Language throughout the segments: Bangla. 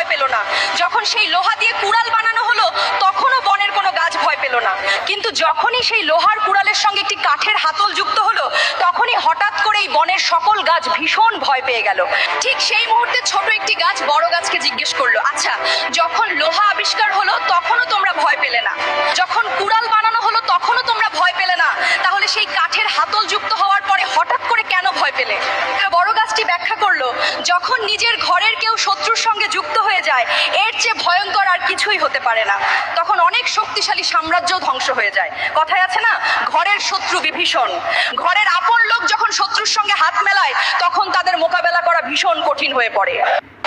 ভয় পেল না। যখন সেই লোহা দিয়ে কুড়াল বানানো হলো তখনও বনের কোনো গাছ ভয় পেল না। কিন্তু যখনই সেই লোহার কুড়ালের সঙ্গে একটি কাঠের হাতল যুক্ত হলো তখনই হঠাৎ করেই বনের সকল গাছ ভীষণ ভয় পেয়ে গেল। ঠিক সেই মুহূর্তে ছোট একটি গাছ বড় গাছকে জিজ্ঞেস করলো, আচ্ছা, যখন লোহা আবিষ্কার হলো তখনও তোমরা ভয় পেলে না, যখন কুড়াল বানানো হলো তখনও তোমরা ভয় পেলে না, তাহলে সেই কাঠের হাতল যুক্ত হওয়ার পরে হঠাৎ করে কেন ভয় পেলে? বড় গাছটি ব্যাখ্যা করলো, যখন নিজের ঘরের কেউ শত্রুর সঙ্গে যুক্ত হয়ে যায় এর চেয়ে ভয়ঙ্কর আর কিছুই হতে পারে না। তখন অনেক শক্তিশালী সাম্রাজ্য ধ্বংস হয়ে যায়। কথায় আছে না, ঘরের শত্রু বিভীষণ। ঘরের আপন লোক যখন শত্রুর সঙ্গে হাত মেলায় তখন তাদের মোকাবেলা করা ভীষণ কঠিন হয়ে পড়ে।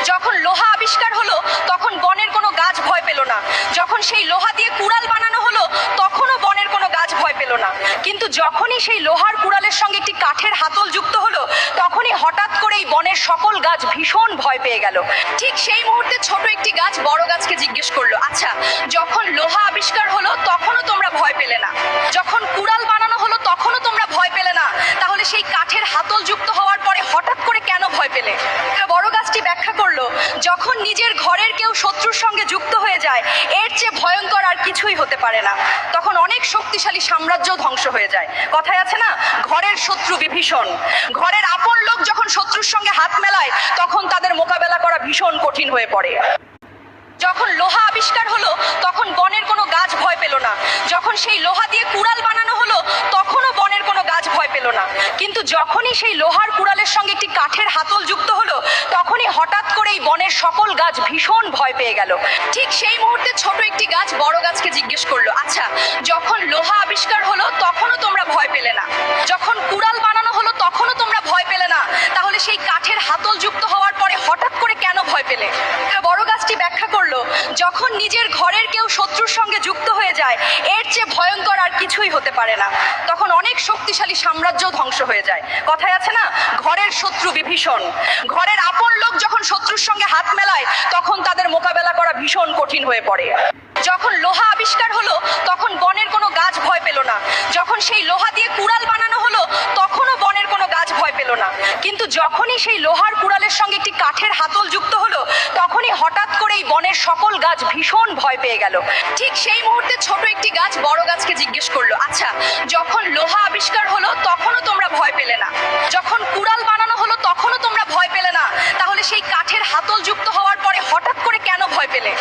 যখন লোহা আবিষ্কার হলো তখন বনের কোনো গাছ ভয় পেল না। যখন সেই লোহা দিয়ে কুড়াল বানানো হলো তখনও বনের কোনো গাছ ভয় পেল না। কিন্তু যখনই সেই লোহার কুড়ালের সঙ্গে একটি কাঠের হাতল যুক্ত হলো তখনই হঠাৎ করেই বনের সকল গাছ ভীষণ ভয় পেয়ে গেল। ঠিক সেই মুহূর্তে ছোট একটি গাছ বড় গাছকে জিজ্ঞেস করলো, আচ্ছা, যখন লোহা আবিষ্কার হলো তখনও তোমরা ভয় পেলে না, যখন কুড়াল বানানো হলো তখনও তোমরা ভয় পেলে না, তাহলে সেই কাঠের হাতল যুক্ত হওয়ার পরে হঠাৎ করে কেন ভয় পেলে? বড় গাছটি ব্যাখ্যা করলো, যখন নিজের ঘরের কেউ শত্রুর সঙ্গে যুক্ত হয়ে যায় এর চেয়ে ভয়ঙ্কর আর কিছুই হতে পারে না। তখন অনেক শক্তিশালী সাম্রাজ্য ধ্বংস হয়ে যায়। কথায় আছে না, ঘরের শত্রু বিভীষণ। ঘরের আপন লোক যখন শত্রুর সঙ্গে হাত মেলায় তখন তাদের মোকাবেলা করা ভীষণ কঠিন হয়ে পড়ে। যখন লোহা আবিষ্কার হলো তখন বনের কোনো গাছ ভয় পেল না। যখন সেই লোহা দিয়ে কুড়াল বানানো হলো তখনও বনের কোনো গাছ ভয় পেল না। কিন্তু যখনই সেই লোহার কুড়ালের সঙ্গে একটি কাঠের হাতল যুক্ত হলো তখনই হঠাৎ করেই বনের সকল গাছ ভীষণ ভয় পেয়ে গেল। ঠিক সেই মুহূর্তে ছোট একটি গাছ বড় গাছকে জিজ্ঞেস করলো, আচ্ছা, যখন লোহা আবিষ্কার হলো তখনও তোমরা ভয় পেলে না, যখন কুড়াল বানানো হলো তখনও তোমরা ভয় পেলে না, তাহলে সেই কাঠের হাতল যুক্ত হওয়ার পরে হঠাৎ করে কেন ভয় পেলে? বড় গাছটি ব্যাখ্যা করলো, যখন নিজের ঘরের কেউ শত্রুর সঙ্গে যুক্ত হয়ে যায় এর চেয়ে ভয়ঙ্কর আর কিছুই হতে পারে না। তখন অনেক শক্তিশালী সাম্রাজ্য ধ্বংস হয়ে যায়। কথায় আছে না, ঘরের শত্রু বিভীষণ। ঘরের আপন লোক যখন শত্রুর সঙ্গে হাত মেলায় তখন তাদের মোকাবেলা করা ভীষণ কঠিন হয়ে পড়ে। যখন লোহা আবিষ্কার হলো তখন বনের কোনো গাছ ভয় পেল না। যখন সেই লোহা দিয়ে কুড়াল বানানো হলো তখনও বনের কোনো গাছ ভয় পেল না। কিন্তু যখনই সেই লোহার কুড়ালের সঙ্গে একটি কাঠের হাতল যুক্ত হলো তখনই হঠাৎ করেই বনের সকল গাছ ভীষণ ভয় পেয়ে গেল। ঠিক সেই মুহূর্তে ছোট একটি গাছ বড় গাছকে জিজ্ঞেস করলো, আচ্ছা, যখন লোহা আবিষ্কার হলো তখনও তোমরা ভয় পেলে না, যখন কুড়াল বানানো হলো তখনও তোমরা ভয় পেলে না, তাহলে সেই কাঠের হাতল যুক্ত হওয়ার পরে হঠাৎ করে কেন ভয় পেলে?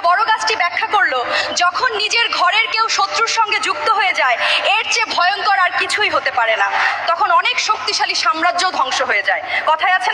বড় গাছটি ব্যাখ্যা করলো, যখন নিজের ঘরের কেউ শত্রুর সঙ্গে যুক্ত হয়ে যায় এর চেয়ে ভয়ঙ্কর আর কিছুই হতে পারে না। তখন অনেক শক্তিশালী সাম্রাজ্য ধ্বংস হয়ে যায়। কথায় আছে